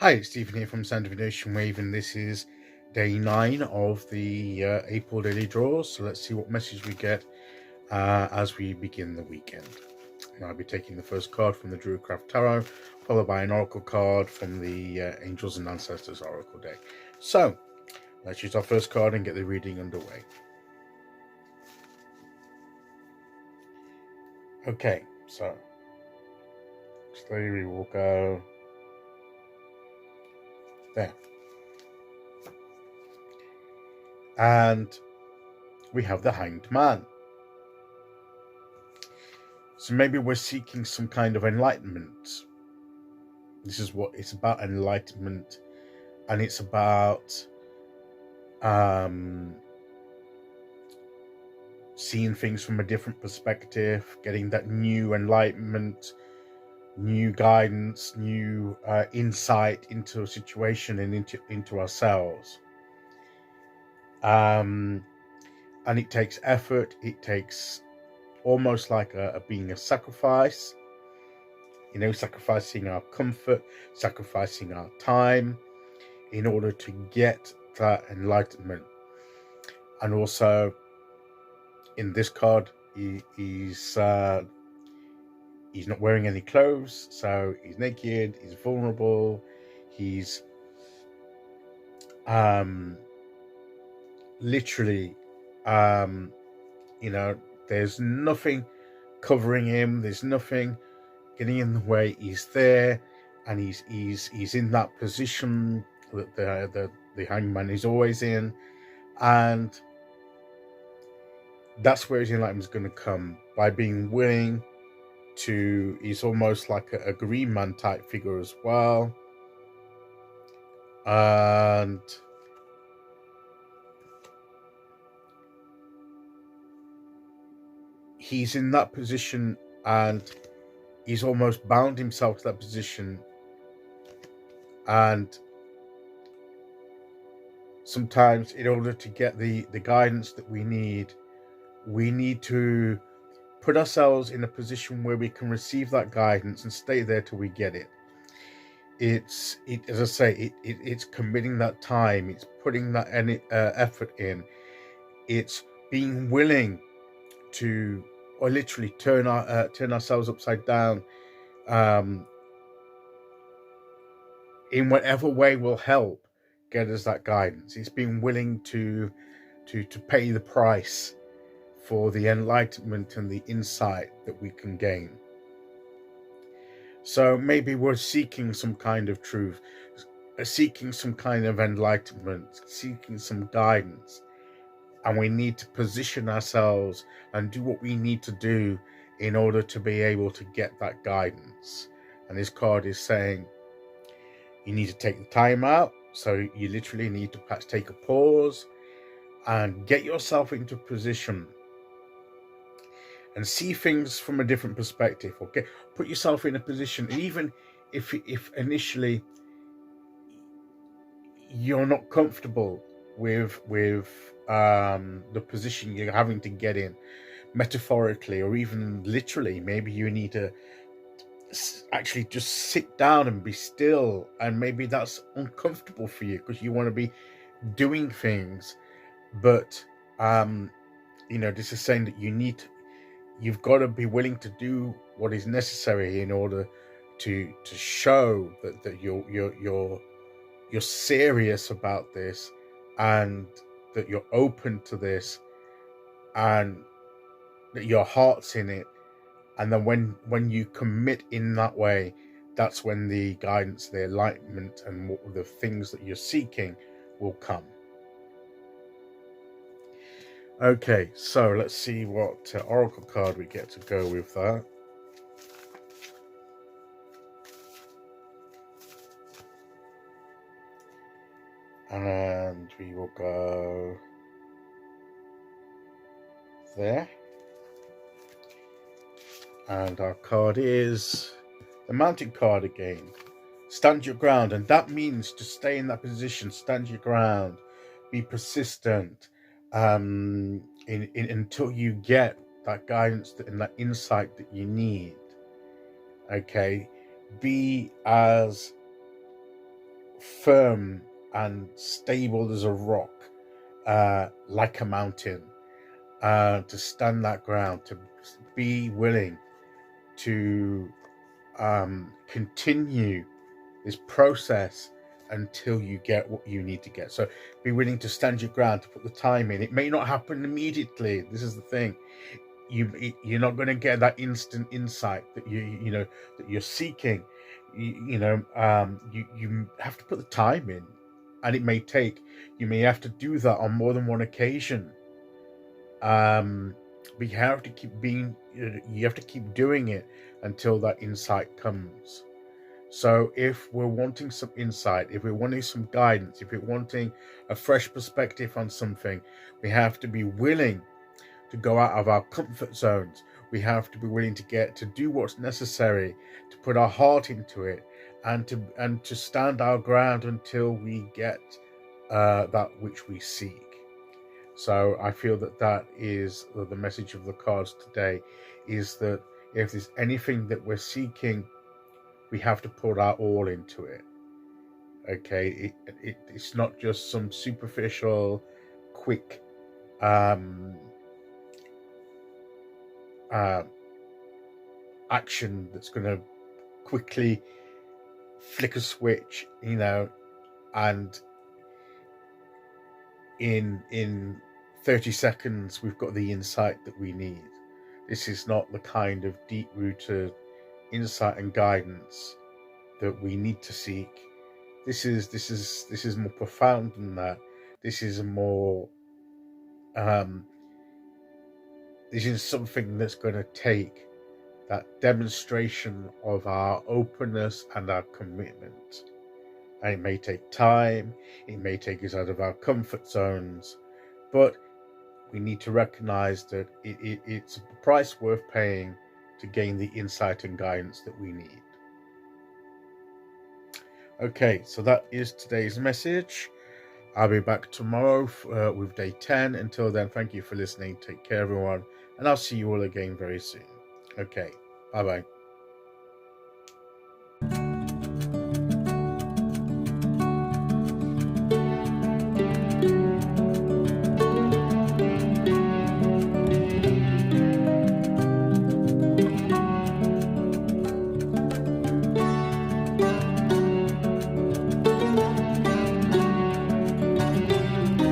Hi, it's Stephen here from Sound Divination Wave, and this is day 9 of the April daily draws. So let's see what message we get as we begin the weekend. And I'll be taking the first card from the Druidcraft Tarot, followed by an oracle card from the Angels and Ancestors Oracle deck. So let's use our first card and get the reading underway. Okay, so slowly we will go there. And we have the Hanged Man. So maybe we're seeking some kind of enlightenment. This is what it's about, enlightenment, and it's about seeing things from a different perspective, getting that new enlightenment, new guidance, new insight into a situation and into ourselves. And it takes effort. It takes almost like being a sacrifice, sacrificing our comfort, sacrificing our time in order to get that enlightenment. And also in this card, he's not wearing any clothes, so he's naked, he's vulnerable, he's literally there's nothing covering him, there's nothing getting in the way. He's there, and he's in that position that the hangman is always in, and that's where his enlightenment is going to come, by being willing to. He's almost like a green man type figure as well, and he's in that position, and he's almost bound himself to that position. And sometimes, in order to get the guidance that we need to put ourselves in a position where we can receive that guidance and stay there till we get it. It's as I say, it's committing that time, it's putting that effort in, it's being willing to, or literally turn ourselves upside down in whatever way will help get us that guidance. It's being willing to pay the price for the enlightenment and the insight that we can gain. So maybe we're seeking some kind of truth, seeking some kind of enlightenment, seeking some guidance, and we need to position ourselves and do what we need to do in order to be able to get that guidance. And this card is saying you need to take the time out. So you literally need to perhaps take a pause and get yourself into position and see things from a different perspective. Okay, put yourself in a position, even if initially you're not comfortable with the position you're having to get in, metaphorically or even literally. Maybe you need to actually just sit down and be still, and maybe that's uncomfortable for you because you want to be doing things, but this is saying that you've got to be willing to do what is necessary in order to show that you're serious about this, and that you're open to this, and that your heart's in it. And then when you commit in that way, that's when the guidance, the enlightenment, and the things that you're seeking will come. Okay, so let's see what oracle card we get to go with that. And we will go there. And our card is the Mountain card again. Stand your ground, and that means to stay in that position, stand your ground, be persistent, until you get that guidance and that insight that you need. Okay, be as firm and stable as a rock, like a mountain, to stand that ground, to be willing to continue this process until you get what you need to get. So be willing to stand your ground, to put the time in. It may not happen immediately. This is the thing. You're not going to get that instant insight that you know that you're seeking. You have to put the time in, and it may take. You may have to do that on more than one occasion. But you have to keep being. You have to keep doing it until that insight comes. So if we're wanting some insight, if we're wanting some guidance, if we're wanting a fresh perspective on something, we have to be willing to go out of our comfort zones. We have to be willing to do what's necessary, to put our heart into it, and to stand our ground until we get that which we seek. So I feel that is the message of the cards today, is that if there's anything that we're seeking, we have to put our all into it. Okay, it's not just some superficial, quick action that's going to quickly flick a switch, and in 30 seconds we've got the insight that we need. This is not the kind of deep-rooted insight and guidance that we need to seek. This is more profound than that. This is more this is something that's going to take that demonstration of our openness and our commitment. And it may take time, it may take us out of our comfort zones, but we need to recognize that it's a price worth paying to gain the insight and guidance that we need. Okay, so that is today's message. I'll be back tomorrow with day 10. Until then, thank you for listening. Take care, everyone, and I'll see you all again very soon. Okay, bye-bye.